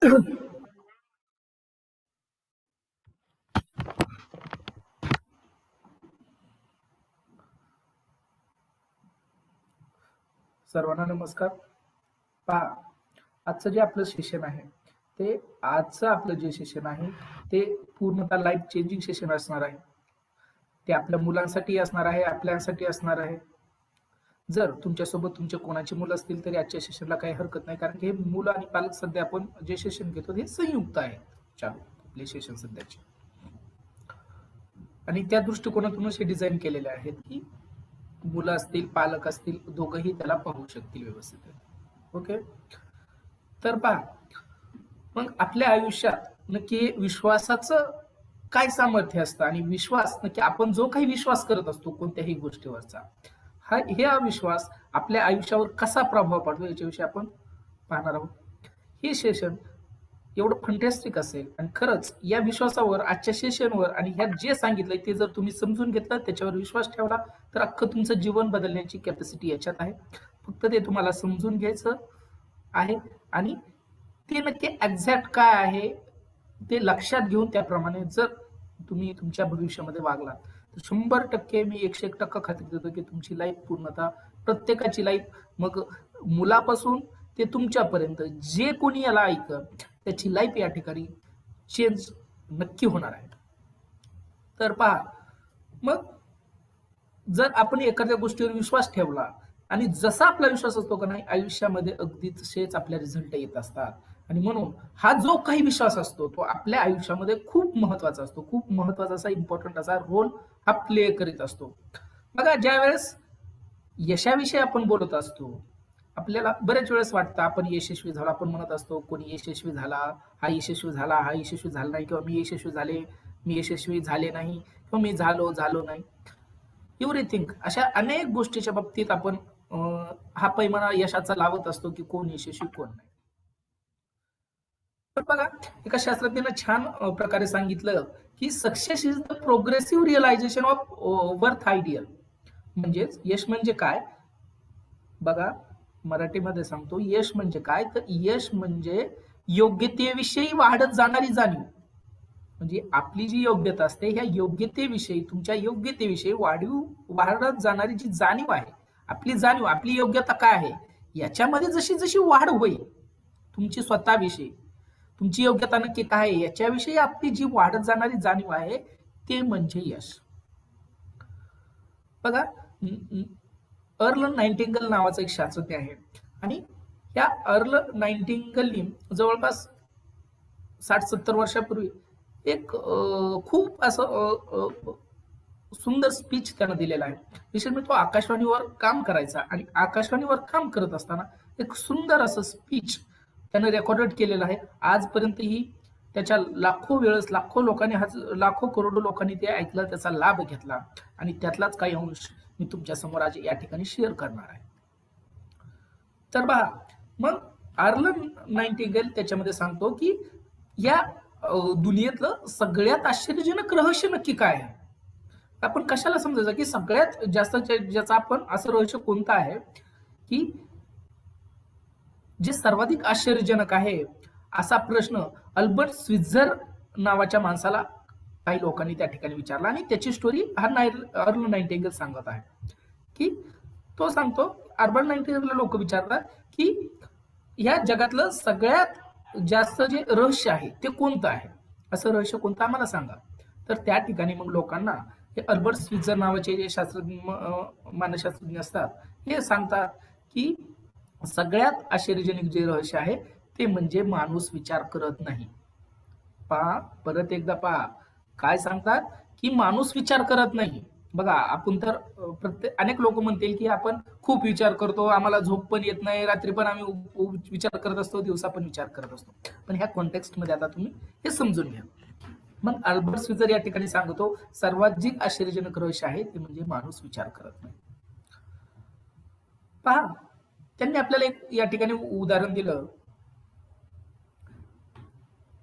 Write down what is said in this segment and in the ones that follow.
सर्वांना नमस्कार. पहा, आजचं जे आपलं सेशन आहे, ते आजचं आपलं जे सेशन आहे, ते पूर्णतः लाईफ चेंजिंग सेशन असणार आहे. ते आपल्या मुलांसाठी असणार आहे, आपल्यासाठी असणार आहे. जर तुमच्यासोबत तुमचे कोणाची मुलं असतील तरी आजच्या सेशनला काही हरकत नाही, कारण की हे मुलं आणि पालक सध्या आपण जे सेशन घेतो हे संयुक्त आहे चालू आपले सेशन सध्याचे. आणि त्या दृष्टिकोनातूनच हे डिझाईन केलेले आहेत की मुलं असतील पालक असतील दोघंही त्याला पाहू शकतील व्यवस्थित. ओके, तर पहा, मग आपल्या आयुष्यात नक्की विश्वासाचं काय सामर्थ्य असतं आणि विश्वास नक्की आपण जो काही विश्वास करत असतो कोणत्याही गोष्टीवरचा हा विश्वास आपल्या आयुष्यावर कसा प्रभाव पडतो याच्याविषयी आपण पाहणार आहोत. हे सेशन एवढं फंटॅस्टिक असेल आणि खरंच या विश्वासावर आजच्या सेशनवर आणि ह्यात जे सांगितलंय ते जर तुम्ही समजून घेतलं त्याच्यावर विश्वास ठेवला तर अख्खं तुमचं जीवन बदलण्याची कॅपॅसिटी याच्यात आहे. फक्त ते तुम्हाला समजून घ्यायचं आहे आणि ते नक्की एक्झॅक्ट काय आहे ते लक्षात घेऊन त्याप्रमाणे जर तुम्ही तुमच्या भविष्यामध्ये वागलात तर 100% मी 101% खात्री देतो की तुमची लाईफ पूर्णतः प्रत्येकाची लाईफ मग मुलापासून ते तुमच्यापर्यंत जे कोणी याला ऐकत त्याची लाईफ या ठिकाणी चेंज नक्की होणार आहे. तर पहा, मग जर आपण एखाद्या गोष्टीवर विश्वास ठेवला आणि जसा आपला विश्वास असतो का नाही आयुष्यामध्ये अगदी तसेच आपल्या रिझल्ट येत असतात. आणि म्हणून हा जो काही विश्वास असतो तो आपल्या आयुष्यामध्ये खूप महत्वाचा असतो, खूप महत्वाचा असा इम्पॉर्टंट असा रोल हा प्ले करीत असतो. बघा, ज्या वेळेस यशाविषयी आपण बोलत असतो आपल्याला बऱ्याच वेळेस वाटतं आपण यशस्वी झालो, आपण म्हणत असतो कोणी यशस्वी झाला, हा यशस्वी झाला, हा यशस्वी झाला नाही, किंवा मी यशस्वी झाले, मी यशस्वी झाले नाही, किंवा मी झालो नाही. एव्हरीथिंग अशा अनेक गोष्टीच्या बाबतीत आपण हा पैमाना यशाचा लावत असतो की कोण यशस्वी कोण नाही. पण बघा, एका शास्त्रज्ञानं छान प्रकारे सांगितलं की success is the progressive realization of worth ideal. म्हणजेच यश म्हणजे काय बघा, मराठीमध्ये सांगतो, यश म्हणजे काय तर यश म्हणजे योग्यतेविषयी वाढत जाणारी जाणीव. म्हणजे आपली जी योग्यता असते ह्या योग्यतेविषयी तुमच्या योग्यतेविषयी वाढत जाणारी जी जाणीव आहे, आपली जाणीव, आपली योग्यता काय आहे याच्यामध्ये जशी जशी वाढ होईल तुमची स्वतःविषयी, तुमची योग्यता नक्की काय आहे याच्याविषयी आपली जी वाढत जाणारी जाणीव आहे ते म्हणजे यश. बघा, अर्ल नाइटिंगेल नावाचा एक शास्त्रज्ञ आहे आणि या अर्ल नाइटिंगेलनी जवळपास 60-70 वर्षापूर्वी एक खूप असं सुंदर स्पीच त्यानं दिलेला आहे. विशेष म्हणजे तो आकाशवाणीवर काम करायचा आणि आकाशवाणीवर काम करत असताना एक सुंदर असं स्पीच त्यानं रेकॉर्डेड केलेलं आहे. आजपर्यंतही त्याच्या लाखो वेळेस लाखो करोडो लोकांनी ते ऐकलं, त्याचा लाभ घेतला आणि त्यातलाच काही अंश मी तुमच्या समोर आज या ठिकाणी शेअर करणार आहे. तर पहा, मग अर्ल नाइटिंगेल त्याच्यामध्ये सांगतो की या दुनियेतलं सगळ्यात आश्चर्यजनक रहस्य नक्की काय आहे. आपण कशाला समजायचं की सगळ्यात जास्त ज्याचं आपण असं रहस्य कोणतं आहे की जे सर्वाधिक आश्चर्यजनक आहे असा प्रश्न अल्बर्ट स्वित्झर नावाच्या माणसाला काही लोकांनी त्या ठिकाणी विचारला आणि त्याची स्टोरी हा अर्ल नाइटिंगेल सांगत आहे. की तो सांगतो, अर्बन नाइटिंगेलला लोक विचारतात की ह्या जगातलं सगळ्यात जास्त जे रहस्य आहे ते कोणतं आहे, असं रहस्य कोणतं आम्हाला सांगा. तर त्या ठिकाणी मग लोकांना हे अल्बर्ट स्वित्झर नावाचे जे शास्त्रज्ञ मानसशास्त्रज्ञ असतात हे सांगतात की सगळ्यात आश्चर्यजनक जे रहस्य आहे ते म्हणजे माणूस विचार करत नाही. पहा, परत एकदा पहा, काय सांगतात की माणूस विचार करत नाही. बघा, आपण तर अनेक लोक म्हणतील की आपण खूप विचार करतो, आम्हाला झोप पण येत नाही, रात्री पण आम्ही विचार करत असतो, दिवसा पण विचार करत असतो. पण ह्या कॉन्टेक्स्ट मध्ये आता तुम्ही हे समजून घ्या. मग अल्बर्ट स्वित्झर या ठिकाणी सांगतो सर्वाधिक आश्चर्यजनक रहस्य आहे ते म्हणजे माणूस विचार करत नाही. पहा, त्यांनी आपल्याला एक या ठिकाणी उदाहरण दिलं.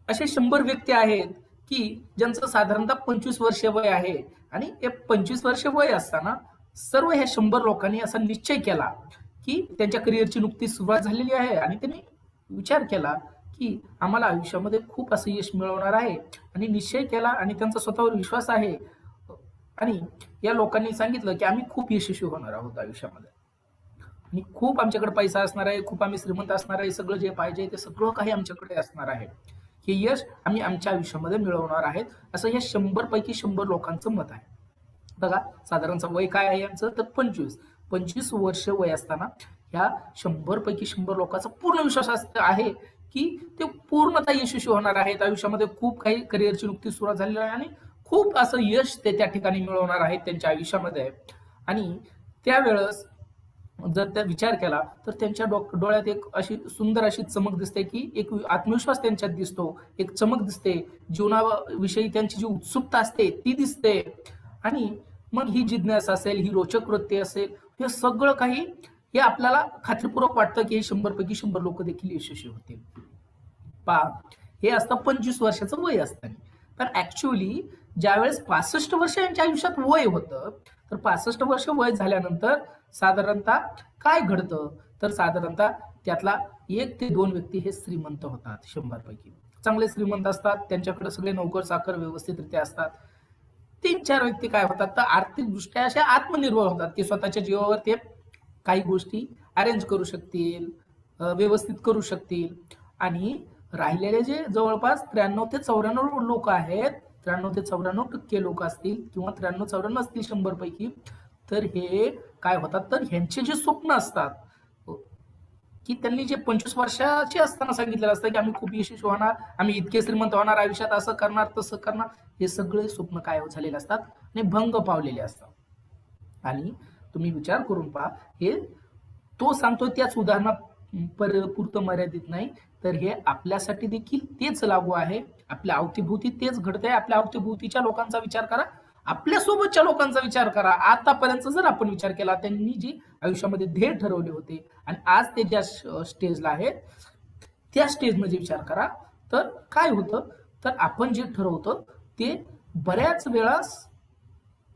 असे 100 व्यक्ती आहेत की ज्यांचं साधारणतः 25 वर्ष वय आहे आणि 25 वर्ष वय असताना सर्व ह्या 100 लोकांनी असा निश्चय केला की त्यांच्या करिअरची नुकतीच सुरुवात झालेली आहे आणि त्यांनी विचार केला की आम्हाला आयुष्यामध्ये खूप असं यश मिळवणार आहे आणि निश्चय केला आणि त्यांचा स्वतःवर विश्वास आहे आणि या लोकांनी सांगितलं की आम्ही खूप यशस्वी होणार आहोत आयुष्यामध्ये आणि खूप आमच्याकडे पैसा असणार आहे, खूप आम्ही श्रीमंत असणार आहे, सगळं जे पाहिजे ते सगळं काही आमच्याकडे असणार आहे. हे यश आम्ही आमच्या आयुष्यामध्ये मिळवणार आहेत, असं या 100 पैकी 100 लोकांचं मत आहे. बघा साधारणचं वय काय आहे यांचं, तर 25 वर्ष वय असताना ह्या 100 पैकी 100 लोकांचा पूर्ण विश्वास आहे की ते पूर्णतः यशस्वी होणार आहेत. आयुष्यामध्ये खूप काही करिअरची नुकतीच सुरुवात झालेली आहे आणि खूप असं यश ते त्या ठिकाणी मिळवणार आहेत त्यांच्या आयुष्यामध्ये. आणि त्यावेळेस जर त्या विचार केला तर त्यांच्या डोळ्यात एक अशी सुंदर अशी चमक दिसते की एक आत्मविश्वास त्यांच्यात दिसतो, एक चमक दिसते, जीवनाविषयी त्यांची जी उत्सुकता असते ती दिसते. आणि मग ही जिज्ञासा असेल, ही रोचक वृत्ती असेल, हे सगळं काही हे आपल्याला खात्रीपूर्वक वाटतं की हे 100 पैकी 100 लोक देखील यशस्वी होतील. पहा, हे असतं 25 वर्षाचं वय असताना. पण ऍक्च्युअली ज्यावेळेस 65 वर्ष यांच्या आयुष्यात वय होतं, तर 65 वर्ष वय झाल्यानंतर साधारणतः काय घडतं, तर साधारणतः त्यातला 1 ते 2 व्यक्ती हे श्रीमंत होतात 100 पैकी. चांगले श्रीमंत असतात, त्यांच्याकडे सगळे नोकर चाकर व्यवस्थितरित्या असतात. 3-4 व्यक्ती काय होतात, तर आर्थिकदृष्ट्या अशा आत्मनिर्भर होतात की स्वतःच्या जीवावर ते काही गोष्टी अरेंज करू शकतील, व्यवस्थित करू शकतील. आणि राहिलेले जे जवळपास 93 ते 94 लोक आहेत, 93 ते 94% लोक असतील किंवा 93-94 असतील 100 पैकी, तर हे काय होतात, तर ह्यांचे जे स्वप्न असतात की त्यांनी जे 25 वर्षाचे असताना सांगितलेलं असतं की आम्ही खूप यशस्वी होणार, आम्ही इतके श्रीमंत होणार, आयुष्यात असं करणार तसं करणार, हे सगळे स्वप्न काय झालेले असतात आणि भंग पावलेले असतात. आणि तुम्ही विचार करून पहा, हे तो सांगतोय त्याच उदाहरणा पुरतं मर्यादित नाही, तर हे आपल्यासाठी देखील तेच लागू आहे. आपल्या अवतीभोवती तेच घडतंय. आपल्या अवतीभोवतीच्या लोकांचा विचार करा, आपल्या सोबतच्या लोकांचा विचार करा. आतापर्यंत जर आपण विचार केला, त्यांनी जी आयुष्यामध्ये ध्येय ठरवले होते आणि आज ते ज्या स्टेजला आहेत त्या स्टेजमध्ये विचार करा, तर काय होतं, तर आपण जे ठरवतो ते बऱ्याच वेळेस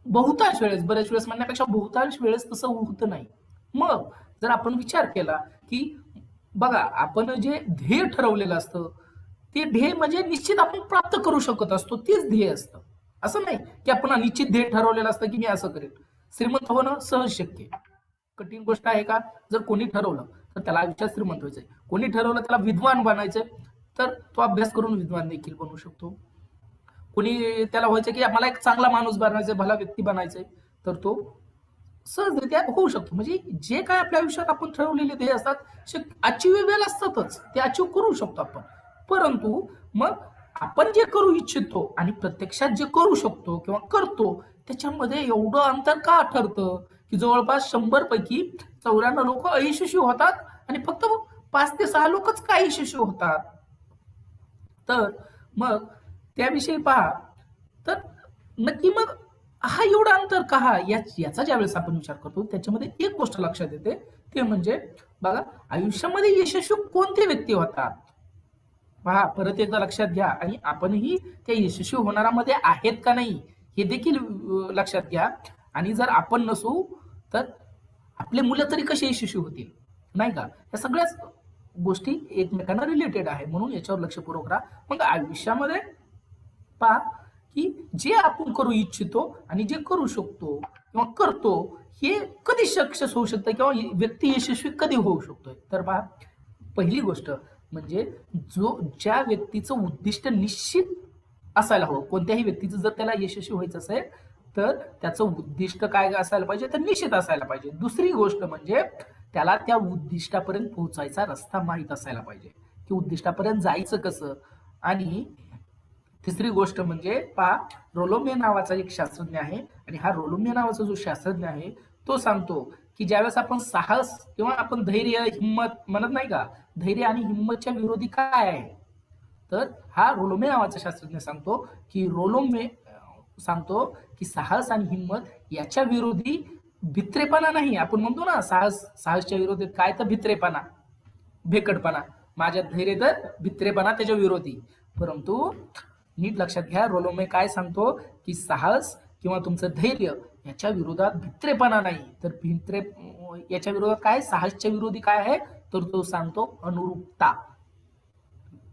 बहुतांश वेळेस, बऱ्याच वेळेस म्हणण्यापेक्षा बहुतांश वेळेस तसं होत नाही. मग जर आपण विचार केला की बघा, आपण जे ध्येय ठरवलेलं असतं ते ध्येय म्हणजे निश्चित आपण प्राप्त करू शकत असतो, तेच ध्येय असतं. असं नाही की आपण निश्चित ध्येय ठरवलेलं असतं की मी असं करेल. श्रीमंत होणं सहज शक्य आहे. कठीण गोष्ट आहे का? जर कोणी ठरवलं तर त्याला आयुष्यात श्रीमंत व्हायचंय, कोणी ठरवलं त्याला विद्वान बनायचंय, तर तो अभ्यास करून विद्वान देखील बनू शकतो. कोणी त्याला व्हायचं की मला एक चांगला माणूस बनायचंय, भला व्यक्ती बनायचंय, तर तो सहजरित्या होऊ शकतो. म्हणजे जे काय आपल्या आयुष्यात आपण ठरवलेले ध्येय असतात अचिव्हेबल असतातच, ते अचीव्ह करू शकतो आपण. परंतु मग आपण जे करू इच्छितो आणि प्रत्यक्षात जे करू शकतो किंवा करतो त्याच्यामध्ये एवढं अंतर का ठरतं की जवळपास 100 पैकी 94 लोक अयशस्वी होतात आणि फक्त 5 ते 6 लोकच काय यशस्वी होतात. तर मग त्याविषयी पहा, तर नक्की मग हा एवढा अंतर का, याचा ज्यावेळेस आपण विचार करतो त्याच्यामध्ये एक गोष्ट लक्षात येते, ते म्हणजे बघा, आयुष्यामध्ये यशस्वी कोणते व्यक्ती होतात. पहा, परत एकदा लक्षात घ्या आणि आपणही त्या यशस्वी होणारामध्ये आहेत का नाही हे देखील लक्षात घ्या. आणि जर आपण नसू तर आपले मुलं तरी कसे यशस्वी होतील, नाही का? या सगळ्याच गोष्टी एकमेकांना रिलेटेड आहे, म्हणून याच्यावर लक्षपूर्वक राहा. मग आयुष्यामध्ये पहा की जे आपण करू इच्छितो आणि जे करू शकतो किंवा करतो हे कधी सक्सेस होऊ शकतं किंवा व्यक्ती यशस्वी कधी होऊ शकतोय, तर पहा, पहिली गोष्ट म्हणजे ज्या व्यक्तीचं उद्दिष्ट निश्चित असायला हवं. कोणत्याही व्यक्तीचं जर त्याला यशस्वी व्हायचं असेल तर त्याचं उद्दिष्ट काय असायला पाहिजे, तर निश्चित असायला पाहिजे. दुसरी गोष्ट म्हणजे त्याला त्या उद्दिष्टापर्यंत पोहोचायचा रस्ता माहीत असायला पाहिजे की उद्दिष्टापर्यंत जायचं कसं. आणि तिसरी गोष्ट म्हणजे पहा, रोलोमे नावाचा एक शास्त्रज्ञ आहे आणि हा रोलोमे नावाचा जो शास्त्रज्ञ आहे तो सांगतो की ज्यावेळेस आपण साहस किंवा आपण धैर्य हिंमत म्हणत नाही का, धैर्य आणि हिंमतच्या विरोधी काय आहे, तर हा रोलोमे नावाचा शास्त्रज्ञ सांगतो की साहस आणि हिंमत याच्या विरोधी भित्रेपणा नाही. आपण म्हणतो ना साहसच्या विरोधी काय, तर भित्रेपणा, भेकडपणा. माझ्या धैर्य तर भित्रेपणा त्याच्या विरोधी. परंतु नीट लक्षात घ्या, रोलोमे काय सांगतो की साहस किंवा तुमचं धैर्य याच्या विरोधात भित्रेपणा नाही, तर याच्या विरोधात काय, साहसच्या विरोधी काय आहे, तर तो सांगतो अनुरूपता.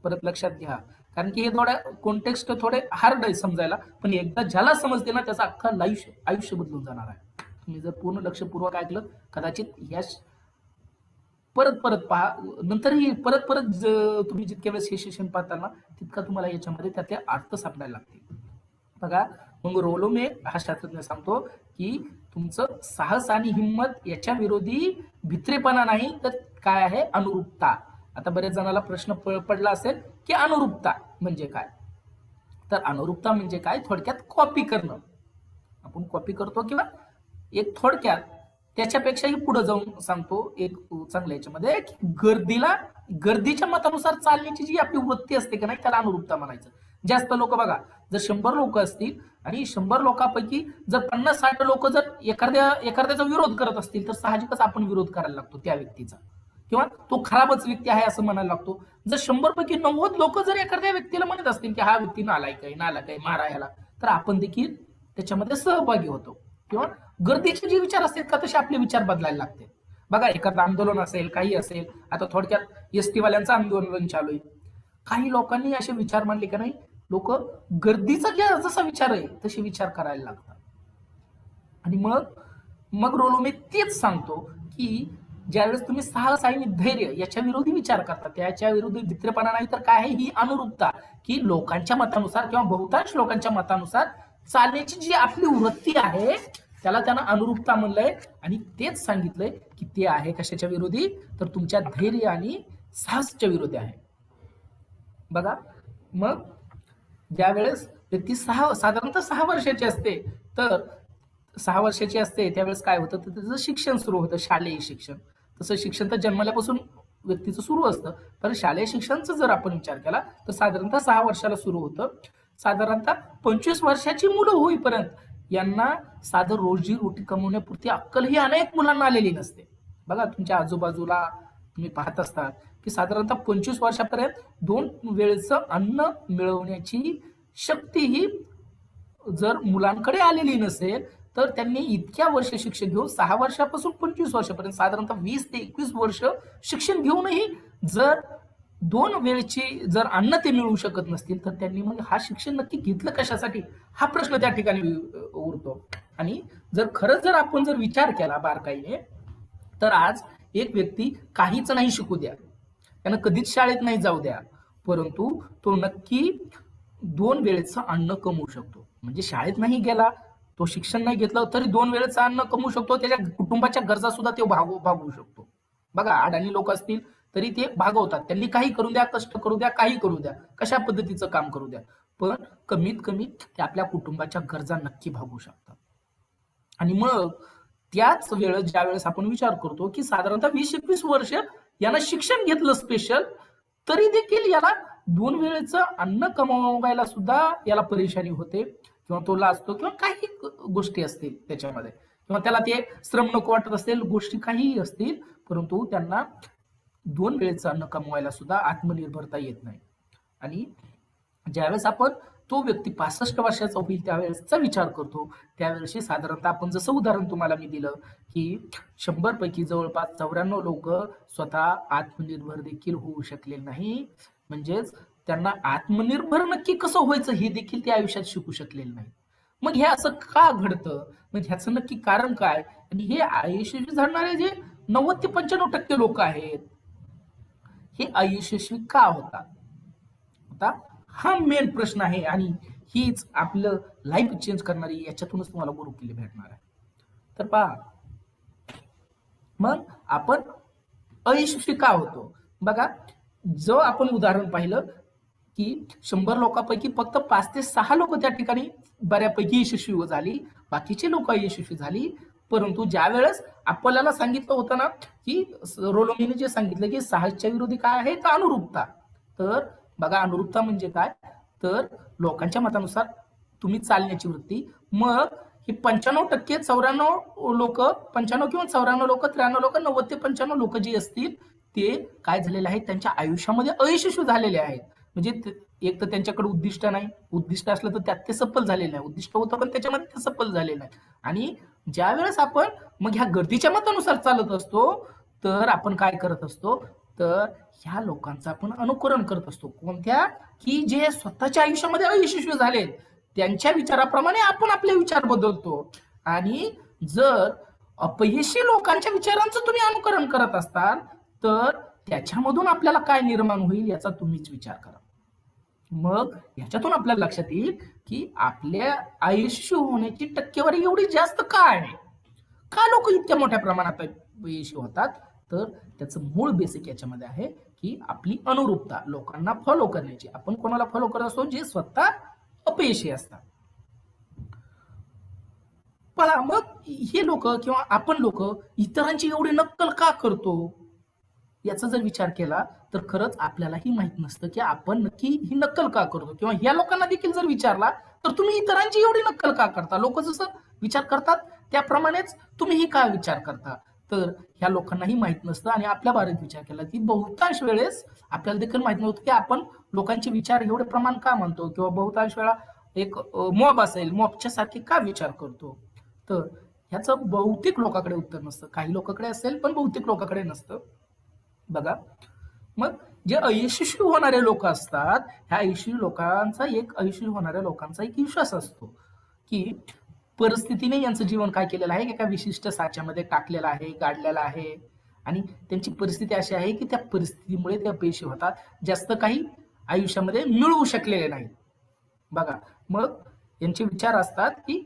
परत लक्षात घ्या, कारण की हे थोडं कॉन्टेक्स्ट थोडे हार्ड आहे समजायला, पण एकदा ज्याला समजते ना त्याचं अख्खं आयुष्य बदलून जाणार आहे. तुम्ही जर पूर्ण लक्षपूर्वक ऐकलं, कदाचित यश परत परत पहा, नंतरही परत परत तुम्ही जितक्या वेळेस हे सेशन पाहताल ना, तितका तुम्हाला याच्यामध्ये त्याचे अर्थ सापडायला लागतील. बघा, मग रोलोमे हा शास्त्रज्ञ सांगतो की तुमचं साहस आणि हिंमत याच्या विरोधी भित्रेपणा नाही, तर काय आहे, अनुरूपता. आता बऱ्याच जणांना प्रश्न पडला असेल की अनुरूपता म्हणजे काय. तर अनुरूपता म्हणजे काय, थोडक्यात कॉपी करणं. आपण कॉपी करतो किंवा एक थोडक्यात त्याच्यापेक्षाही पुढे जाऊन सांगतो एक चांगल्या याच्यामध्ये, गर्दीच्या मतानुसार चालण्याची जी आपली वृत्ती असते की नाही, त्याला अनुरूपता म्हणायचं. जास्त लोक बघा, जर 100 लोक असतील आणि 100 लोकांपैकी जर 50-60 लोक जर एखाद्याचा विरोध करत असतील, तर साहजिकच आपण विरोध करायला लागतो त्या व्यक्तीचा, किंवा तो खराबच व्यक्ती आहे असं म्हणायला लागतो. जर 100 पैकी 90 लोक जर एखाद्या व्यक्तीला म्हणत असतील की हा व्यक्ती नालायक आहे, मारा ह्याला, तर आपण देखील त्याच्यामध्ये सहभागी होतो. किंवा गर्दीचे जे विचार असतात का, तसे आपले विचार बदलायला लागते. बघा, एखादं आंदोलन असेल, काही असेल, आता थोडक्यात एसटी वाल्यांचं आंदोलन चालू आहे, काही लोकांनी असे विचार मांडले का नाही, लोक गर्दीचा जसा विचार आहे तसे विचार करायला लागतात. आणि मग रोलोमे तेच सांगतो की ज्यावेळेस तुम्ही साहस आणि धैर्य याच्या विरोधी विचार करता, त्याच्या विरोधी भित्रेपणा नाही, तर काय आहे, ही अनुरूपता, की लोकांच्या मतानुसार किंवा बहुतांश लोकांच्या मतानुसार चालण्याची जी आपली वृत्ती आहे त्यानं अनुरूपता म्हणलंय. आणि तेच सांगितलंय की ते आहे कशाच्या विरोधी, तर तुमच्या धैर्य आणि साहसच्या विरोधी आहे. बघा, मग ज्यावेळेस व्यक्ती साधारणतः 6 वर्षाची असते, तर 6 वर्षाची असते त्यावेळेस काय होतं, तर त्याचं शिक्षण सुरू होतं, शालेय शिक्षण. तसं शिक्षण तर जन्मल्यापासून व्यक्तीचं सुरू असतं, पण शालेय शिक्षणाचा जर आपण विचार केला तर साधारणतः 6 वर्षाला सुरू होतं. साधारणतः 25 वर्षाची मुलं होईपर्यंत यांना साधं रोजी कमवण्यापुरती अक्कल ही अनेक मुलांना आलेली नसते. बघा, तुमच्या आजूबाजूला तुम्ही पाहत असतात की साधारणतः 25 वर्षापर्यंत 2 वेळेचं अन्न मिळवण्याची शक्ती ही जर मुलांकडे आलेली नसेल, तर त्यांनी इतक्या वर्ष शिक्षण घेऊन 6 वर्षापासून 25 वर्षापर्यंत साधारणतः 20 ते 21 वर्ष शिक्षण घेऊनही जर 2 वेळची जर अन्न ते मिळवू शकत नसतील, तर त्यांनी मग हा शिक्षण नक्की घेतलं कशासाठी, हा प्रश्न त्या ठिकाणी उरतो. आणि जर खरंच जर आपण जर विचार केला बारकाईने, तर आज एक व्यक्ती काहीच नाही शिकू द्या, त्यानं कधीच शाळेत नाही जाऊ द्या, परंतु तो नक्की 2 वेळेचं अन्न कमवू शकतो. म्हणजे शाळेत नाही गेला, तो शिक्षण नाही घेतलं, तरी 2 वेळेचं अन्न कमवू शकतो, त्याच्या कुटुंबाच्या गरजा सुद्धा तो भागवू शकतो. बघा, अडाणी लोक असतील तरी ते भागवतात, त्यांनी काही करू द्या, कष्ट करू द्या, काही करू द्या, कशा पद्धतीचं काम करू द्या, पण कमीत कमी ते आपल्या कुटुंबाच्या गरजा नक्की भागवू शकतात. आणि मग त्याच वेळेस ज्या वेळेस आपण विचार करतो की साधारणतः 20-21 वर्ष यानं शिक्षण घेतलं स्पेशल, तरी देखील याला 2 वेळेचं अन्न कमवायला सुद्धा याला परेशानी होते, किंवा तो लाजतो, किंवा काही गोष्टी असतील त्याच्यामध्ये, किंवा त्याला ते श्रम नको वाटत असेल, गोष्टी काहीही असतील, परंतु त्यांना 2 वेळेचं अन्न कमवायला सुद्धा आत्मनिर्भरता येत नाही. आणि ज्यावेळेस आपण तो व्यक्ती 65 वर्षाचा होईल त्यावेळेसचा विचार करतो, त्यावेळेस साधारणतः आपण जसं उदाहरण तुम्हाला मी दिलं की 100 पैकी जवळपास 94 लोक स्वतः आत्मनिर्भर देखील होऊ शकले नाही. म्हणजेच त्यांना आत्मनिर्भर नक्की कसं व्हायचं हे देखील ते आयुष्यात शिकू शकलेले नाही. मग हे असं का घडतं, मग ह्याचं नक्की कारण काय, आणि हे अयशस्वी झाणारे जे 90 ते 95% लोक आहेत, हे अयशस्वी का होतात, आता हा मेन प्रश्न आहे. आणि हीच आपलं लाईफ चेंज करणारी, याच्यातूनच तुम्हाला गुरुकिल्ली भेटणार आहे. तर पहा, मग आपण अयशस्वी का होतो. बघा, जो आपण उदाहरण पाहिलं की 100 लोकांपैकी फक्त 5 ते 6 लोक त्या ठिकाणी बऱ्यापैकी यशस्वी झाली, बाकीचे लोक अयशस्वी झाली. परंतु ज्या वेळेस आपल्याला सांगितलं होतं ना की रोलोमेने जे सांगितलं की साहसच्या विरोधी काय आहे, तर अनुरूपता. तर बघा, अनुरूपता म्हणजे काय, तर लोकांच्या मतानुसार तुम्ही चालण्याची वृत्ती. मग ही 95% 94 लोक, 95 किंवा 94 लोक, 93 लोक, 90 ते 95 लोक जे असतील ते काय झालेले आहेत, त्यांच्या आयुष्यामध्ये अयशस्वी झालेले आहेत. म्हणजे एक तर त्यांच्याकडे उद्दिष्ट नाही, उद्दिष्ट असलं तर त्यात ते सफल झालेले नाही, उद्दिष्ट होतं पण त्याच्यामध्ये ते सफल झालेलं नाही. आणि ज्या वेळेस आपण मग ह्या गर्दीच्या मतानुसार चालत असतो, तर आपण काय करत असतो, तर ह्या लोकांचं आपण अनुकरण करत असतो. कोणत्या? की जे स्वतःच्या आयुष्यामध्ये अयशस्वी झाले त्यांच्या विचाराप्रमाणे आपण आपले विचार बदलतो. आणि जर अपयशी लोकांच्या विचारांचं तुम्ही अनुकरण करत असताल तर त्याच्यामधून आपल्याला काय निर्माण होईल याचा तुम्हीच विचार करा. मग याच्यातून आपल्याला लक्षात येईल की आपल्या अयशस्वी होण्याची टक्केवारी एवढी जास्त का आहे, का लोक इतक्या मोठ्या प्रमाणात अपयशी होतात. तर त्याचं मूळ बेसिक याच्यामध्ये आहे की आपली अनुरूपता लोकांना फॉलो करण्याची. आपण कोणाला फॉलो करत असतो? जे स्वतः अपयशी असतात. पहा, मग हे लोक किंवा आपण लोक इतरांची एवढी नक्कल का करतो याचा जर विचार केला तर खरंच आपल्यालाही माहित नसतं की आपण नक्की ही नक्कल का करतो. किंवा ह्या लोकांना देखील जर विचारला तर तुम्ही इतरांची एवढी नक्कल का करता, लोक जसं विचार करतात त्याप्रमाणेच तुम्हीही का विचार करता. तर ह्या लोकांनाही माहित नसतं. आणि आपल्या बाबतीत विचार केला की बहुतांश वेळेस आपल्याला देखील माहित नव्हतं की आपण लोकांचे विचार एवढे प्रमाण का मानतो, किंवा बहुतांश वेळा एक मॉब असेल, मॉबच्या सारखे का विचार करतो. तर ह्याचं बहुतेक लोकांकडे उत्तर नसतं. काही लोकांकडे असेल पण बहुतेक लोकांकडे नसतं. बघा, मग जे अयशस्वी होणारे लोक असतात ह्या अयशस्वी होणाऱ्या लोकांचा एक विश्वास असतो की परिस्थितीने यांचं जीवन काय केलेलं आहे, एका विशिष्ट साच्यामध्ये टाकलेलं आहे, गाडलेलं आहे. आणि त्यांची परिस्थिती अशी आहे की त्या परिस्थितीमुळे ते अपयशी होतात, जास्त काही आयुष्यामध्ये मिळवू शकलेले नाही. बघा, मग यांचे विचार असतात की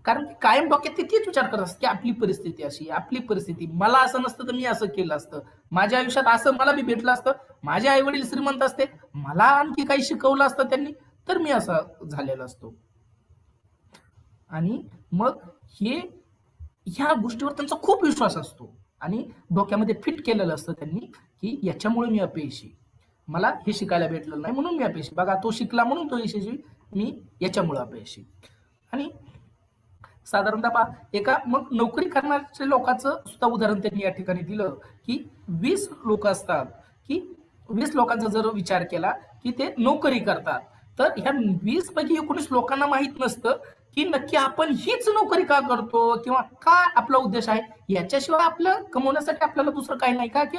कारण की कायम डोक्यात ते तेच विचार करत असतात की आपली परिस्थिती अशी, आपली परिस्थिती, मला असं नसतं तर मी असं केलं असतं, माझ्या आयुष्यात असं मला बी भेटलं असतं, माझे आई वडील श्रीमंत असते, मला आणखी काही शिकवलं असतं त्यांनी, तर मी असं झालेलो असतो. आणि मग ह्या गोष्टीवर त्यांचा खूप विश्वास असतो आणि डोक्यामध्ये फिट केलेलं असतं त्यांनी की याच्यामुळे मी अपयशी, मला हे शिकायला भेटलं नाही म्हणून मी अपयशी, बघा तो शिकला म्हणून तो यशस्वी, मी याच्यामुळे अपयशी. आणि साधारणतः पहा, एका मग नोकरी करणाऱ्या लोकांचं सुद्धा उदाहरण त्यांनी या ठिकाणी दिलं की 20 लोक असतात की 20 लोकांचा जर विचार केला की ते नोकरी करतात, तर ह्या 20 पैकी 19 लोकांना माहित नसतं की नक्की आपण हीच नोकरी का करतो किंवा काय आपला उद्देश आहे. याच्याशिवाय आपलं कमवण्यासाठी आपल्याला दुसरं काही नाही का, की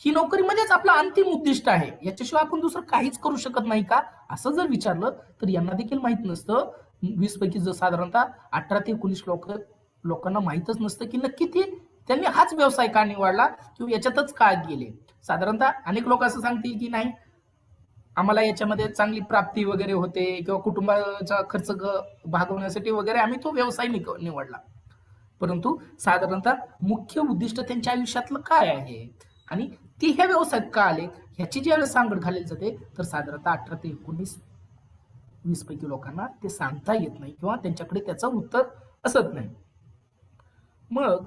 ही नोकरी म्हणजेच आपलं अंतिम उद्दिष्ट आहे, याच्याशिवाय आपण दुसरं काहीच करू शकत नाही का, असं जर विचारलं तर यांना देखील माहित नसतं. 20 पैकी जर साधारणतः 18 ते 19 लोकांना माहितच नसतं की नक्की त्यांनी हाच व्यवसाय का निवडला किंवा याच्यातच का गेले. साधारणतः अनेक लोक असं सांगतील की नाही, आम्हाला याच्यामध्ये चांगली प्राप्ती वगैरे होते किंवा कुटुंबाचा खर्च भागवण्यासाठी वगैरे आम्ही तो व्यवसाय निवडला. परंतु साधारणतः मुख्य उद्दिष्ट त्यांच्या आयुष्यातलं काय आहे आणि ती ह्या व्यवसायात का आले ह्याची ज्यावेळेस सांगड घालेली जाते तर साधारणतः 18 ते 19-20 पैकी लोकांना ते सांगता येत नाही किंवा त्यांच्याकडे त्याचं उत्तर असत नाही. मग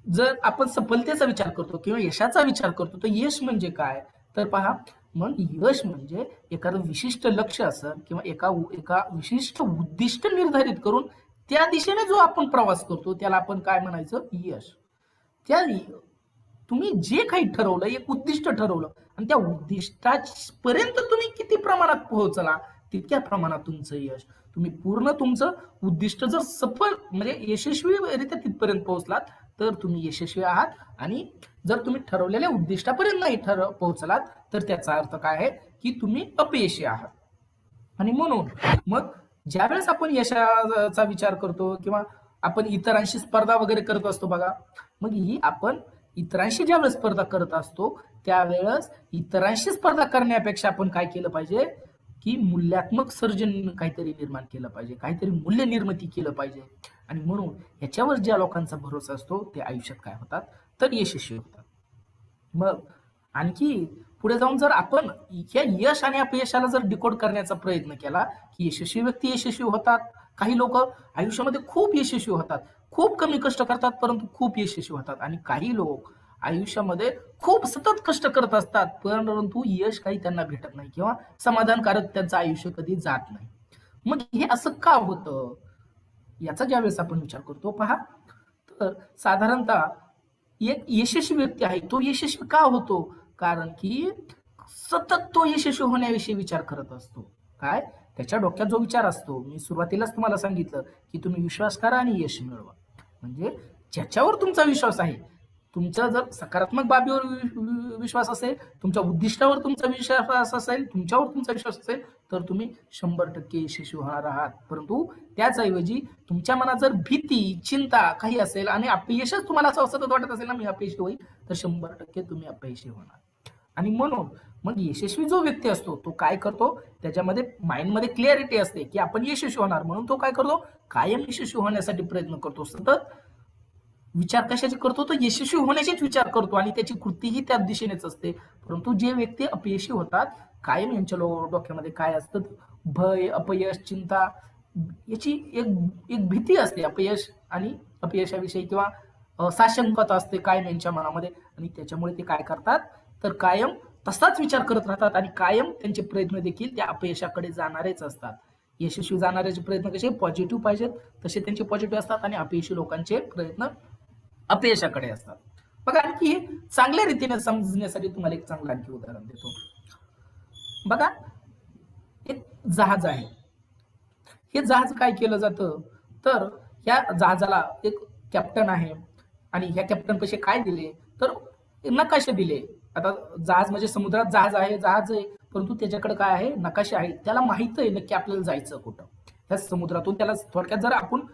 जर आपण सफलतेचा विचार करतो किंवा यशाचा विचार करतो तर यश म्हणजे काय, तर पहा, मग यश म्हणजे एखादं विशिष्ट लक्ष्य असेल किंवा एका विशिष्ट उद्दिष्ट निर्धारित करून त्या दिशेने जो आपण प्रवास करतो त्याला आपण काय म्हणायचं, यश. त्या तुम्ही जे काही ठरवलं, एक उद्दिष्ट ठरवलं आणि त्या उद्दिष्टापर्यंत तुम्ही किती प्रमाणात पोहोचला तितक्या प्रमाणात तुमचं यश. तुम्ही पूर्ण तुमचं उद्दिष्ट जर सफल म्हणजे यशस्वीरित्या तिथपर्यंत पोहोचलात तर तुम्ही यशस्वी आहात. आणि जर तुम्ही ठरवलेल्या उद्दिष्टापर्यंत नाही पोहोचलात तर त्याचा अर्थ काय आहे की तुम्ही अपयशी आहात. आणि म्हणून मग ज्यावेळेस आपण यशाचा विचार करतो किंवा आपण इतरांशी स्पर्धा वगैरे करत असतो, बघा, मग ही आपण इतरांशी ज्यावेळेस स्पर्धा करत असतो त्यावेळेस इतरांशी स्पर्धा करण्यापेक्षा आपण काय केलं पाहिजे की मूल्यात्मक सर्जन काहीतरी निर्माण केलं पाहिजे, काहीतरी मूल्य निर्मिती केलं पाहिजे. आणि म्हणून ह्याच्यावर ज्या लोकांचा भरोसा असतो ते आयुष्यात काय होतात तर यशस्वी होतात. मग आणखी पुढे जाऊन जर आपण ह्या यश आणि अपयशाला जर डिकोड करण्याचा प्रयत्न केला की यशस्वी व्यक्ती यशस्वी होतात, काही लोक आयुष्यामध्ये खूप यशस्वी होतात, खूप कमी कष्ट करतात परंतु खूप यशस्वी होतात, आणि काही लोक आयुष्यामध्ये खूप सतत कष्ट करत असतात परंतु यश काही त्यांना भेटत नाही किंवा समाधानकारक त्यांचं आयुष्य कधी जात नाही. मग हे असं का होतं याचा ज्यावेळेस आपण विचार करतो, पहा, तर साधारणतः एक यशस्वी व्यक्ती आहे तो यशस्वी का होतो, कारण की सतत तो यशस्वी होण्याविषयी विचार करत असतो. काय, त्याच्या डोक्यात जो विचार असतो, मी सुरुवातीलाच तुम्हाला सांगितलं की तुम्ही विश्वास करा आणि यश मिळवा. म्हणजे ज्याच्यावर तुमचा विश्वास आहे तुमचा जर सकारात्मक बाबीवर विश्वास असेल, तुमच्या उद्दिष्टावर तुमचा विश्वास असेल, तुमच्यावर तुमचा विश्वास असेल, तर तुम्ही 100% यशस्वी होणार आहात. परंतु त्याचऐवजी तुमच्या मनात जर भीती, चिंता काही असेल आणि अपयशच तुम्हाला असं सतत वाटत असेल ना, मी अपयशी होईल, तर 100% तुम्ही अपयशी होणार. आणि म्हणून मग यशस्वी जो व्यक्ती असतो तो काय करतो, त्याच्यामध्ये माइंडमध्ये क्लिअरिटी असते की आपण यशस्वी होणार, म्हणून तो काय करतो, कायम यशस्वी होण्यासाठी प्रयत्न करतो. सतत विचार कशाचे करतो, तो यशस्वी होण्याचेच विचार करतो आणि त्याची कृतीही त्या दिशेनेच असते. परंतु जे व्यक्ती अपयशी होतात, कायम यांच्या डोक्यामध्ये काय असतं, भय, अपयश, चिंता याची एक एक भीती असते अपयश आणि अपयशाविषयी, किंवा साशंकता असते कायम यांच्या मनामध्ये. आणि त्याच्यामुळे ते काय करतात, तर कायम तसाच विचार करत राहतात आणि कायम त्यांचे प्रयत्न देखील त्या अपयशाकडे जाणारेच असतात. यशस्वी जाणाऱ्याचे प्रयत्न कसे पॉझिटिव्ह पाहिजेत तसे त्यांचे पॉझिटिव्ह असतात आणि अपयशी लोकांचे प्रयत्न अपयशाकडे असतात. बघा, आणखी हे चांगल्या रीतीने समजण्यासाठी तुम्हाला एक चांगलं आणखी उदाहरण देतो. बघा, एक जहाज आहे. हे जहाज काय केलं जातं, तर या जहाजाला एक कॅप्टन आहे आणि ह्या कॅप्टन पैसे काय दिले, तर नकाशे दिले. आता जहाज म्हणजे समुद्रात जहाज आहे, परंतु त्याच्याकडे काय आहे, नकाशे आहे. त्याला माहित आहे नक्की आपल्याला जायचं कुठं. ह्या समुद्रातून त्याला थोडक्यात जर आपण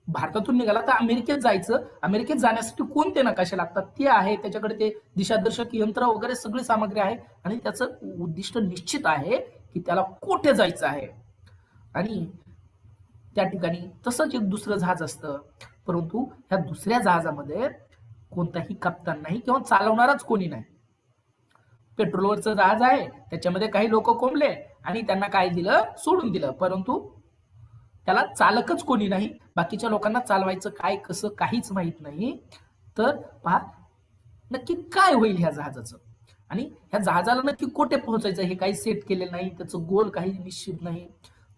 भारतातून निघाला तर अमेरिकेत जायचं. अमेरिकेत जाण्यासाठी कोणते नकाशे लागतात ते आहे, त्याच्याकडे ते दिशादर्शक यंत्र वगैरे सगळी सामग्री आहे आणि त्याचं उद्दिष्ट निश्चित आहे की त्याला कुठे जायचं आहे. आणि त्या ठिकाणी तसंच एक दुसरं जहाज असतं, परंतु ह्या दुसऱ्या जहाजामध्ये कोणताही कप्तान नाही किंवा चालवणारच कोणी नाही. पेट्रोलवरचं जहाज आहे, त्याच्यामध्ये काही लोक कोंबले आणि त्यांना काय दिलं, सोडून दिलं, परंतु त्याला चालकच कोणी नाही. बाकीच्या लोकांना चालवायचं काय कसं काहीच माहित नाही. तर पहा नक्की काय होईल ह्या जहाजाचं, आणि ह्या जहाजाला नक्की कुठे पोहोचायचं हे काही सेट केलेलं नाही, त्याचं गोल काही निश्चित नाही.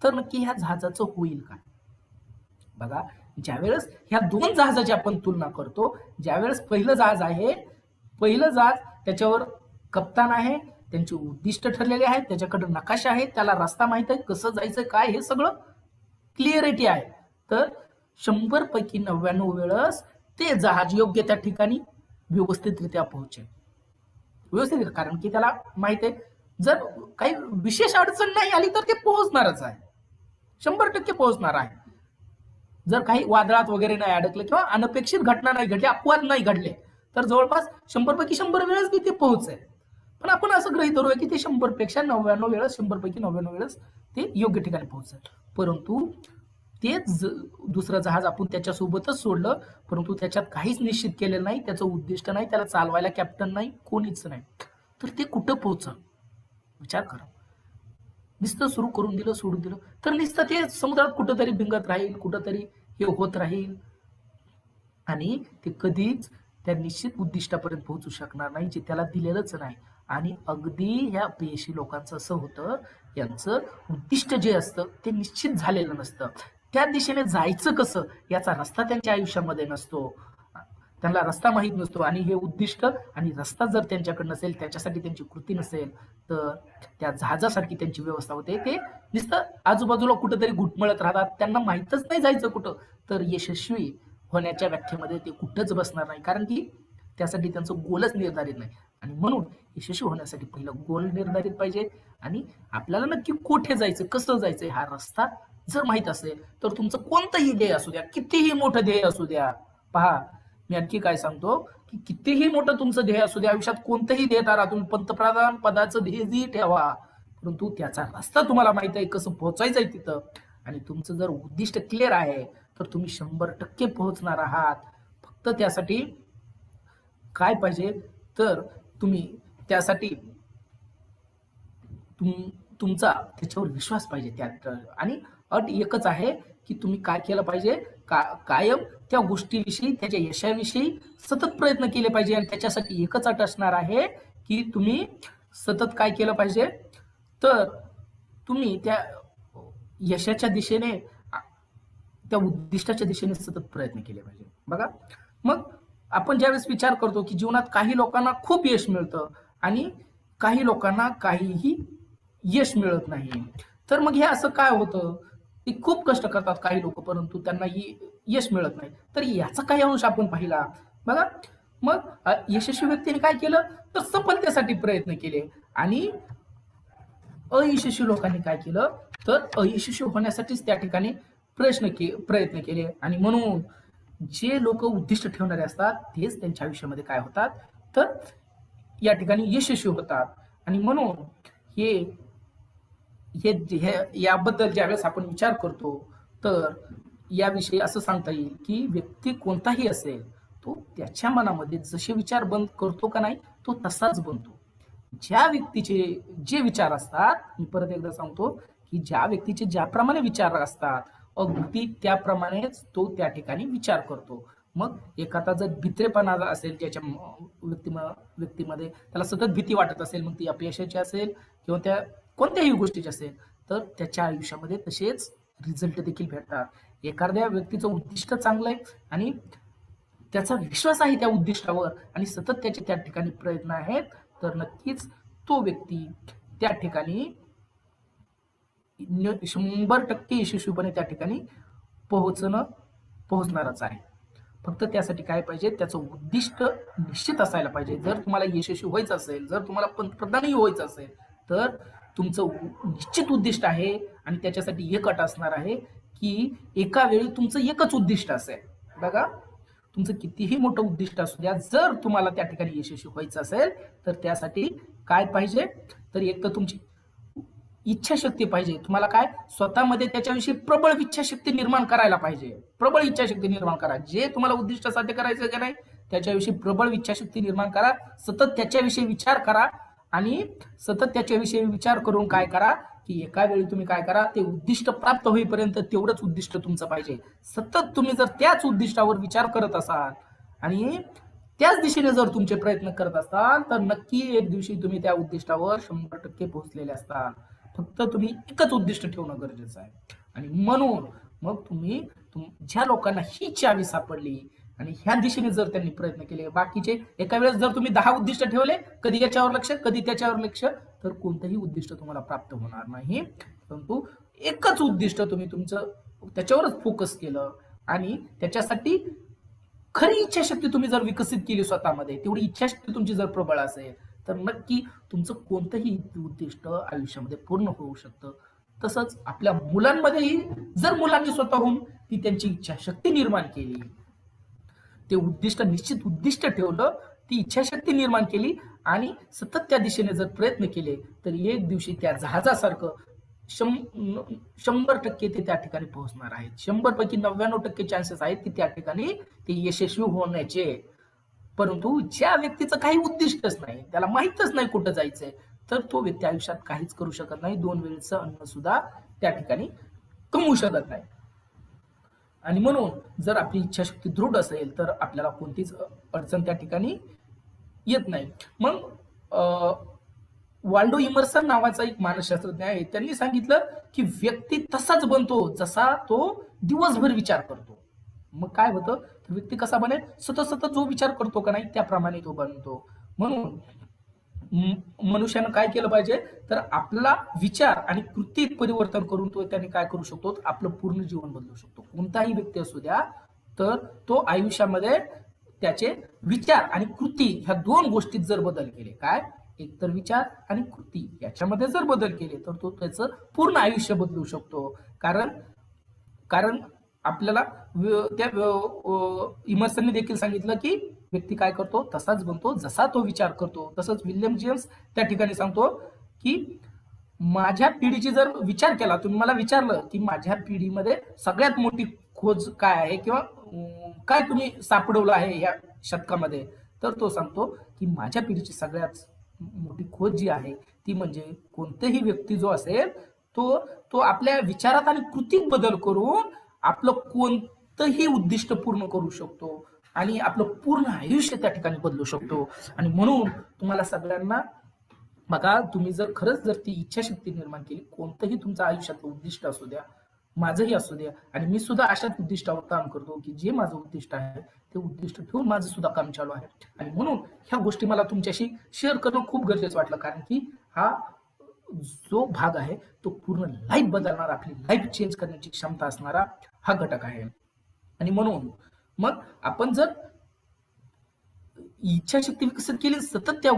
तर नक्की ह्या जहाजाचं होईल काय. बघा, ज्यावेळेस ह्या दोन जहाजाची आपण तुलना करतो, ज्यावेळेस पहिलं जहाज आहे, पहिलं जहाज त्याच्यावर कप्तान आहे, त्यांचे उद्दिष्ट ठरलेले आहेत, त्याच्याकडे नकाशा आहे, त्याला रस्ता माहित आहे, कसं जायचं काय हे सगळं क्लिअरिटी आहे. तर 100 पैकी 99 वेळेस ते जहाज योग्य त्या ठिकाणी व्यवस्थितरित्या पोहोचेल. व्यवस्थित, कारण की त्याला माहित आहे जर काही विशेष अडचण नाही आली तर ते पोहोचणारच आहे, 100% पोहोचणार आहे. जर काही वादळात वगैरे नाही अडकलं किंवा अनपेक्षित घटना नाही घडली, अपवाद नाही घडले, तर जवळपास 100 पैकी 100 वेळेस मी ते पोहोचेल. पण आपण असं गृहीत धरूया की ते 100 पेक्षा 99 वेळेस, 100 पैकी 99 वेळेस ते योग्य ठिकाणी पोहोचेल. परंतु तेच दुसरं जहाज आपण त्याच्यासोबतच सोडलं, परंतु त्याच्यात काहीच निश्चित केलेलं नाही, त्याचं उद्दिष्ट नाही, त्याला चालवायला कॅप्टन नाही, कोणीच नाही, तर ते कुठं पोहोचल, विचार करा. नुसतं सुरू करून दिलं, सोडून दिलं, तर नुसतं ते समुद्रात कुठंतरी भिंगत राहील, कुठंतरी हे होत राहील आणि ते कधीच त्या निश्चित उद्दिष्टापर्यंत पोहोचू शकणार नाही जे त्याला दिलेलंच नाही. आणि अगदी ह्या अपयशी लोकांचं असं होतं, यांचं उद्दिष्ट जे असतं ते निश्चित झालेलं नसतं, त्या दिशेने जायचं कसं याचा रस्ता त्यांच्या आयुष्यामध्ये नसतो, त्यांना रस्ता माहीत नसतो. आणि हे उद्दिष्ट आणि रस्ता जर त्यांच्याकडे नसेल, त्याच्यासाठी त्यांची कृती नसेल, तर त्या जहाजासारखी त्यांची व्यवस्था होते, ते नुसतं आजूबाजूला कुठंतरी घुटमळत राहतात, त्यांना माहीतच नाही जायचं कुठं. तर यशस्वी होण्याच्या व्याख्येमध्ये ते कुठंच बसणार नाही, कारण की त्यासाठी त्यांचं गोलच निर्धारित नाही. आणि म्हणून यशस्वी होण्यासाठी पहिलं गोल निर्धारित पाहिजे आणि आपल्याला नक्की कुठे जायचं, कसं जायचं हा रस्ता जर माहित असेल, तर तुमचं कोणतंही ध्येय असू द्या, कितीही मोठं ध्येय असू द्या. पहा, मी आणखी काय सांगतो की कितीही मोठं तुमचं ध्येय असू द्या, आयुष्यात कोणतंही ध्येय धरा, तुम्ही पंतप्रधान पदाचं ध्येयही ठेवा, परंतु त्याचा रस्ता तुम्हाला माहित आहे, कसं पोहोचायचंय तिथं, आणि तुमचं जर उद्दिष्ट क्लिअर आहे तर तुम्ही 100% पोहोचणार आहात. फक्त त्यासाठी काय पाहिजे, तर तुम्ही त्यासाठी तुमचा त्याच्यावर विश्वास पाहिजे त्यात. आणि अट एकच आहे की तुम्ही काय केलं पाहिजे, कायम त्या गोष्टीविषयी, त्याच्या यशाविषयी सतत प्रयत्न केले पाहिजे. आणि त्याच्यासाठी एकच अट असणार आहे की तुम्ही सतत काय केलं पाहिजे, तर तुम्ही त्या यशाच्या दिशेने, त्या उद्दिष्टाच्या दिशेने सतत प्रयत्न केले पाहिजे. बघा, मग आपण ज्यावेळेस विचार करतो की जीवनात काही लोकांना खूप यश मिळतं आणि काही लोकांना काहीही यश मिळत नाही, तर मग हे असं काय होतं, ते खूप कष्ट करतात काही लोक, परंतु त्यांना यश मिळत नाही. तर याचा काही अंश आपण पाहिला. बघा, मग यशस्वी व्यक्तीने काय केलं, तर सफलतेसाठी प्रयत्न केले. आणि अयशस्वी लोकांनी काय केलं, तर अयशस्वी होण्यासाठीच त्या ठिकाणी प्रयत्न केले. आणि म्हणून जे लोक उद्दिष्ट ठेवणारे असतात तेच त्यांच्या आयुष्यामध्ये काय होतात, तर या ठिकाणी यशस्वी होतात. आणि म्हणून हे हे याबद्दल ज्यावेळेस आपण विचार करतो, तर याविषयी असं सांगता येईल की व्यक्ती कोणताही असेल, तो त्याच्या मनामध्ये जसे विचार बंद करतो का नाही, तो तसाच बनतो. ज्या व्यक्तीचे जे विचार असतात, मी परत एकदा सांगतो की ज्या व्यक्तीचे ज्याप्रमाणे विचार असतात, अगदी त्याप्रमाणेच तो त्या ठिकाणी विचार करतो. मग एखादा जर भित्रेपणा असेल त्याच्या व्यक्तीमध्ये, त्याला सतत भीती वाटत असेल, मग ती अपयशाची असेल किंवा त्या कोणत्याही गोष्टीची असेल, तर त्याच्या आयुष्यामध्ये तसेच रिझल्ट देखील भेटतात. एखाद्या व्यक्तीचं उद्दिष्ट चांगलं आहे आणि त्याचा विश्वास आहे त्या उद्दिष्टावर आणि सतत त्याचे त्या ठिकाणी प्रयत्न आहेत, तर नक्कीच तो व्यक्ती त्या ठिकाणी 100% यशस्वीपणे त्या ठिकाणी पोहोचणारच आहे. फक्त त्यासाठी काय पाहिजे, त्याचं उद्दिष्ट निश्चित असायला पाहिजे. जर तुम्हाला यशस्वी व्हायचं असेल, जर तुम्हाला पंतप्रधानही व्हायचं असेल, तर तुमचं निश्चित उद्दिष्ट आहे आणि त्याच्यासाठी एक अट असणार आहे की एका वेळी तुमचं एकच उद्दिष्ट असेल. बघा, तुमचं कितीही मोठं उद्दिष्ट असू द्या, जर तुम्हाला त्या ठिकाणी यशस्वी व्हायचं असेल, तर त्यासाठी काय पाहिजे, तर एक तर तुमची इच्छाशक्ती पाहिजे. तुम्हाला काय, स्वतःमध्ये त्याच्याविषयी प्रबळ इच्छाशक्ती निर्माण करायला पाहिजे. प्रबळ इच्छाशक्ती निर्माण करा. जे तुम्हाला उद्दिष्ट साध्य करायचं की नाही, त्याच्याविषयी प्रबळ इच्छाशक्ती निर्माण करा. सतत त्याच्याविषयी विचार करा आणि सतत त्याच्याविषयी विचार करून काय करा, की एका वेळी तुम्ही काय करा, ते उद्दिष्ट प्राप्त होईपर्यंत तेवढंच उद्दिष्ट तुमचं पाहिजे. सतत तुम्ही जर त्याच उद्दिष्टावर विचार करत असाल आणि त्याच दिशेने जर तुमचे प्रयत्न करत असाल, तर नक्की एक दिवशी तुम्ही त्या उद्दिष्टावर 100% पोहोचलेले असतात. फक्त तुम्ही एकच उद्दिष्ट ठेवणं गरजेचं आहे. आणि म्हणून मग तुम्ही ज्या लोकांना ही चावी सापडली आणि ह्या दिशेने जर त्यांनी प्रयत्न केले, बाकीचे एका वेळेस जर तुम्ही 10 उद्दिष्ट ठेवले, कधी याच्यावर लक्ष, कधी त्याच्यावर लक्ष, तर कोणतंही उद्दिष्ट तुम्हाला प्राप्त होणार नाही. परंतु एकच उद्दिष्ट तुम्ही तुमचं त्याच्यावरच फोकस केलं आणि त्याच्यासाठी खरी इच्छाशक्ती तुम्ही जर विकसित केली स्वतःमध्ये, तेवढी इच्छाशक्ती तुमची जर प्रबळ असेल, तर नक्की तुमचं कोणतंही उद्दिष्ट आयुष्यामध्ये पूर्ण होऊ शकतं. तसंच आपल्या मुलांमध्येही जर मुलांनी स्वतःहून ती त्यांची इच्छाशक्ती निर्माण केली, ते उद्दिष्ट निश्चित उद्दिष्ट ठेवलं, ती इच्छाशक्ती निर्माण केली आणि सतत त्या दिशेने जर प्रयत्न केले, तर एक दिवशी त्या जहाजासारखं 100% ते त्या ठिकाणी पोहोचणार आहेत. 100 पैकी 99% चान्सेस आहेत की त्या ठिकाणी ते यशस्वी होण्याचे. परंतु ज्या व्यक्तीचं काही उद्दिष्टच नाही, त्याला माहितच नाही कुठं जायचंय, तर तो व्यक्ती आयुष्यात काहीच करू शकत नाही. 2 वेळचं अन्न सुद्धा त्या ठिकाणी कमवू शकत नाही. आणि म्हणून जर आपली इच्छाशक्ती दृढ असेल, तर आपल्याला कोणतीच अडचण त्या ठिकाणी येत नाही. मग वाल्डो इमर्सन नावाचा एक मानसशास्त्रज्ञ आहे, त्यांनी सांगितलं की व्यक्ती तसाच बनतो जसा तो दिवसभर विचार करतो. मग काय होतं, तर व्यक्ती कसा बनेल, सतत सतत जो विचार करतो का नाही, त्याप्रमाणे तो बनतो. म्हणून मनुष्यानं काय केलं पाहिजे, तर आपला विचार आणि कृतीत परिवर्तन करून तो त्याने काय करू शकतो, आपलं पूर्ण जीवन बदलू शकतो. कोणताही व्यक्ती असू द्या, तर तो आयुष्यामध्ये त्याचे विचार आणि कृती ह्या 2 गोष्टीत जर बदल केले, काय, एकतर विचार आणि कृती याच्यामध्ये जर बदल केले, तर तो त्याचं पूर्ण आयुष्य बदलू शकतो. कारण आपल्याला त्या इमर्सनने देखील सांगितलं की व्यक्ती काय करतो तसाच बनतो जसा तो विचार करतो. तसंच विल्यम जेम्स त्या ठिकाणी सांगतो की माझ्या पिढीची जर विचार केला, तुम्ही मला विचारलं की माझ्या पिढीमध्ये सगळ्यात मोठी खोज काय आहे किंवा काय तुम्ही सापडवलं आहे या शतकामध्ये, तर तो सांगतो की माझ्या पिढीची सगळ्यात मोठी खोज जी आहे ती म्हणजे कोणतेही व्यक्ती जो असेल, तो तो आपल्या विचारात आणि कृतीत बदल करून आपलं कोणतंही उद्दिष्ट पूर्ण करू शकतो आणि आपलं पूर्ण आयुष्य त्या ठिकाणी बदलू शकतो. आणि म्हणून तुम्हाला सगळ्यांना बघा, तुम्ही जर खरंच जर ती इच्छाशक्ती निर्माण केली, कोणतंही तुमचं आयुष्यातलं उद्दिष्ट असू द्या, माझंही असू द्या, आणि मी सुद्धा अशाच उद्दिष्टावर काम करतो की जे माझं उद्दिष्ट आहे ते उद्दिष्ट ठेवून माझं सुद्धा काम चालू आहे. आणि म्हणून ह्या गोष्टी मला तुमच्याशी शेअर करणं खूप गरजेचं वाटलं, कारण की हा जो भाग आहे तो पूर्ण लाईफ बदलणारा, आपली लाईफ चेंज करण्याची क्षमता असणारा हा घटक आहे. आणि म्हणून मग आपण जर इच्छाशक्ती विकसित केली, सतत त्या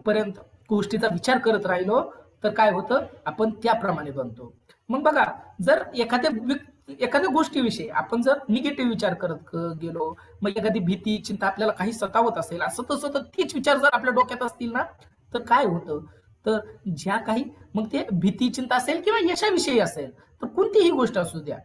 पर्यंत गोष्टीचा विचार करत राहिलो तर काय होतं, आपण त्याप्रमाणे बनतो. मग बघा, जर एखाद्या गोष्टीविषयी आपण जर निगेटिव्ह विचार करत गेलो, मग एखादी भीती चिंता आपल्याला काही सतावत असेल, असं तसं तर तेच विचार जर आपल्या डोक्यात असतील ना, तर काय होतं, तर ज्या काही मग ते भीती चिंता असेल किंवा यशाविषयी असेल, तर कोणतीही गोष्ट असू द्या,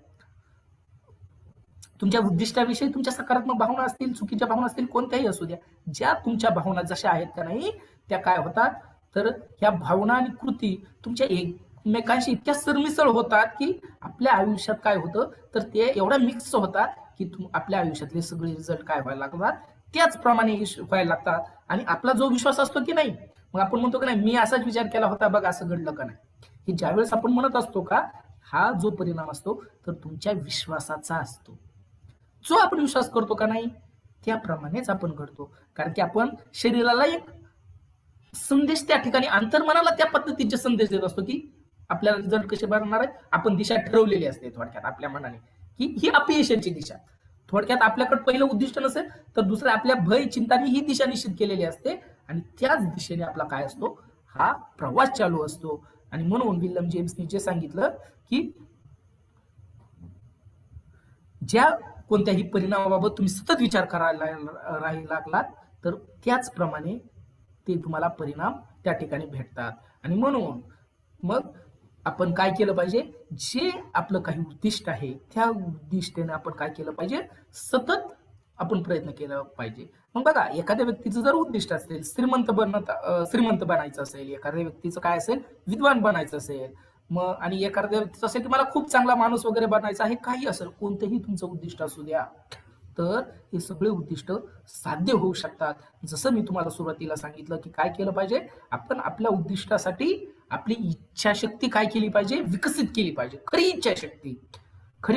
तुमच्या उद्दिष्टाविषयी तुमच्या सकारात्मक भावना असतील, चुकीच्या भावना असतील, कोणत्याही असू द्या, ज्या तुमच्या भावना जशा आहेत का नाही, त्या काय होतात, तर ह्या भावना आणि कृती तुमच्या एकमेकांशी इतक्या सरमिसळ होतात की आपल्या आयुष्यात काय होतं, तर ते एवढा मिक्स होतात की आपल्या आयुष्यातले सगळे रिझल्ट काय व्हायला लागतात, त्याचप्रमाणे व्हायला लागतात. आणि आपला जो विश्वास असतो की नाही, मग आपण म्हणतो की नाही, मी असाच विचार केला होता, बघ असं घडलं का नाही, हे ज्यावेळेस आपण म्हणत असतो का, हा जो परिणाम असतो तर तुमच्या विश्वासाचा असतो. जो आपण विश्वास करतो का नाही, त्याप्रमाणेच आपण घडतो. कारण की आपण शरीराला एक संदेश त्या ठिकाणी, अंतर्मनाला त्या पद्धतीचे संदेश देत असतो की आपल्याला रिझल्ट कसे बनणार आहे, आपण दिशा ठरवलेली असते थोडक्यात आपल्या मनाने, की ही अपयशाची दिशा. थोडक्यात आपल्याकडे पहिलं उद्दिष्ट नसेल तर दुसरं आपल्या भय चिंताने ही दिशा निश्चित केलेली असते आणि त्याच दिशेने आपला काय असतो, हा प्रवास चालू असतो. आणि म्हणून विल्यम जेम्सने जे सांगितलं की ज्या कोणत्याही परिणामाबाबत तुम्ही सतत विचार करायला लागलात, तर त्याचप्रमाणे ते तुम्हाला परिणाम त्या ठिकाणी भेटतात. आणि म्हणून मग आपण काय केलं पाहिजे, जे आपलं काही उद्दिष्ट आहे त्या उद्दिष्टाने आपण काय केलं पाहिजे, सतत आपण प्रयत्न केला पाहिजे. मग बघा, एखाद्या व्यक्तीचं जर उद्दिष्ट असेल श्रीमंत बनायचं असेल, एखाद्या व्यक्तीचं काय असेल, विद्वान बनायचं असेल, मग आणि एखाद्या व्यक्तीचं असेल की मला खूप चांगला माणूस वगैरे बनायचा आहे, काही असेल, कोणतंही तुमचं उद्दिष्ट असू द्या, तर हे सगळे उद्दिष्ट साध्य होऊ शकतात. जसं मी तुम्हाला सुरुवातीला सांगितलं की काय केलं पाहिजे, आपण आपल्या उद्दिष्टासाठी आपली इच्छाशक्ती काय केली पाहिजे, विकसित केली पाहिजे. खरी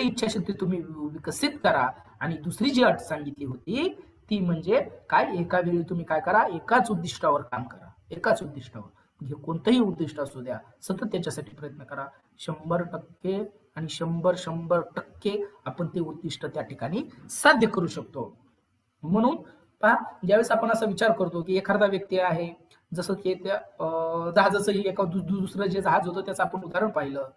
इच्छाशक्ती तुम्ही विकसित करा. आणि दुसरी जी अट सांगितली होती ती म्हणजे काय, एका वेळी तुम्ही काय करा, एकाच उद्दिष्टावर काम करा, एकाच उद्दिष्टावर, म्हणजे कोणतंही उद्दिष्ट असू द्या, सतत त्याच्यासाठी प्रयत्न करा. 100% आणि 100% आपण ते उद्दिष्ट त्या ठिकाणी साध्य करू शकतो. म्हणून पहा, ज्यावेळेस आपण असा विचार करतो की एखादा व्यक्ती आहे, जसं की त्या जहाजाचं एका दुसरं जे जहाज होतं त्याचं आपण उदाहरण पाहिलं,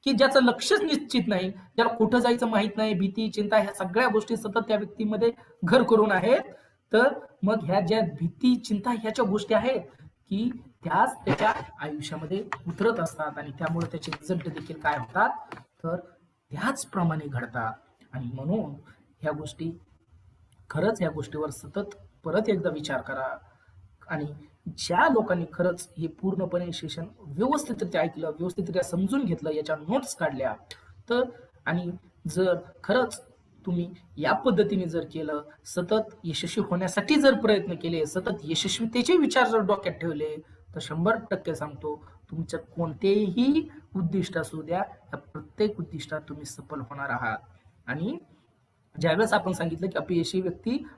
की ज्याचं लक्षच निश्चित नाही, ज्याला कुठं जायचं माहित नाही, भीती चिंता ह्या सगळ्या गोष्टी सतत त्या व्यक्तीमध्ये घर करून आहेत. तर मग ह्या ज्या भीती चिंता ह्याच्या गोष्टी आहेत की त्याच त्याच्या आयुष्यामध्ये उतरत असतात आणि त्यामुळे त्याचे रिझल्ट देखील काय होतात, तर त्याचप्रमाणे घडतात. आणि म्हणून ह्या गोष्टी, खरंच या गोष्टीवर सतत परत एकदा विचार करा. आणि ज्या लोकांनी खरंच हे पूर्णपणे सेशन व्यवस्थितरित्या ऐकलं, व्यवस्थितरित्या समजून घेतलं, याच्या नोट्स काढल्या, तर आणि जर खरंच तुम्ही या पद्धतीने जर केलं, सतत यशस्वी होण्यासाठी जर प्रयत्न केले, सतत यशस्वीतेचे विचार जर डोक्यात ठेवले, तर 100% सांगतो, तुमचं कोणतेही उद्दिष्ट असू द्या, त्या प्रत्येक उद्दिष्टात तुम्ही सफल होणार आहात. आणि ज्यावेळेस आपण सांगितलं की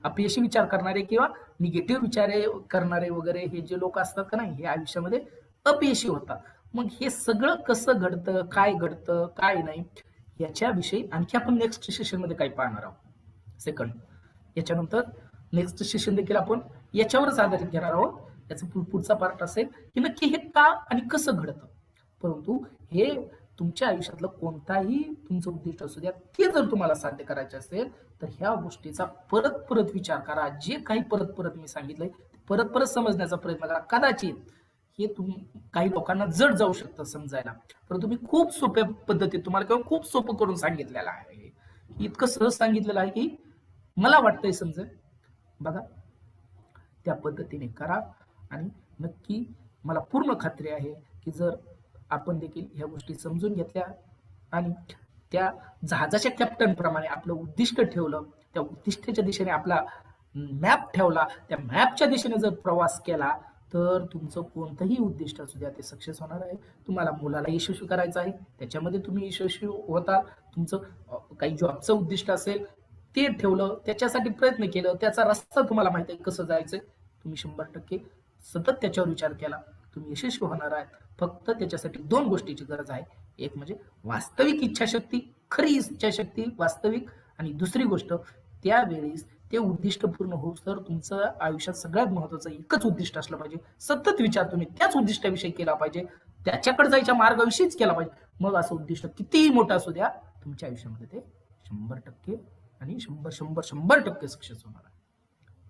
अपयशी विचार करणारे किंवा निगेटिव्ह विचारे करणारे वगैरे हे जे लोक असतात का नाही, हे आयुष्यामध्ये अपयशी होतात. मग हे सगळं कसं घडतं, काय नाही, याच्याविषयी आणखी आपण नेक्स्ट सेशन मध्ये काय पाहणार आहोत. सेकंड, याच्यानंतर नेक्स्ट सेशन देखील आपण याच्यावरच आधारित घेणार आहोत. याचा पुढचा पार्ट असेल की नक्की हे का आणि कसं घडतं. परंतु हे तुमच्या आयुष्यातलं कोणताही तुमचं उद्दिष्ट असू द्या, ते जर तुम्हाला साध्य करायचे असेल तर ह्या गोष्टीचा परत परत विचार करा. जे काही परत परत मी सांगितलंय परत परत समजण्याचा प्रयत्न करा. कदाचित हे काही लोकांना जड जाऊ शकतं समजायला, परंतु मी खूप सोप्या पद्धतीत तुम्हाला किंवा खूप सोपं करून सांगितलेलं आहे. इतकं सहज सांगितलेलं आहे की मला वाटतंय समजेल. बघा, त्या पद्धतीने करा आणि नक्की मला पूर्ण खात्री आहे की जर आपण देखील ह्या गोष्टी समजून घेतल्या आणि त्या जहाजाच्या कॅप्टन प्रमाणे आपलं उद्दिष्ट ठेवलं, त्या उद्दिष्टाच्या दिशेने आपला मॅप ठेवला, त्या मॅपच्या दिशेने जर प्रवास केला, तर तुमचं कोणतंही उद्दिष्ट असू द्या ते सक्सेस होणार आहे. तुम्हाला मुलाला यशस्वी करायचं आहे, त्याच्यामध्ये तुम्ही यशस्वी होता. तुमचं काही जॉबचं उद्दिष्ट असेल ते ठेवलं, त्याच्यासाठी प्रयत्न केलं, त्याचा रस्ता तुम्हाला माहिती आहे कसं जायचंय, तुम्ही 100% सतत त्याच्यावर विचार केला, तुम्ही यशस्वी होणार आहे. फक्त त्याच्यासाठी 2 गोष्टीची गरज आहे. एक म्हणजे वास्तविक इच्छाशक्ती, खरी इच्छाशक्ती वास्तविक, आणि दुसरी गोष्ट त्यावेळेस ते उद्दिष्ट पूर्ण होऊ तर तुमचं आयुष्यात सगळ्यात महत्वाचं एकच उद्दिष्ट असलं पाहिजे. सतत विचार तुम्ही त्याच उद्दिष्टाविषयी केला पाहिजे, त्याच्याकडे जायच्या मार्गाविषयीच केला पाहिजे. मग असं उद्दिष्ट कितीही मोठं असू द्या, तुमच्या आयुष्यामध्ये ते 100% आणि 100% सक्सेस होणार आहे.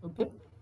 ओके.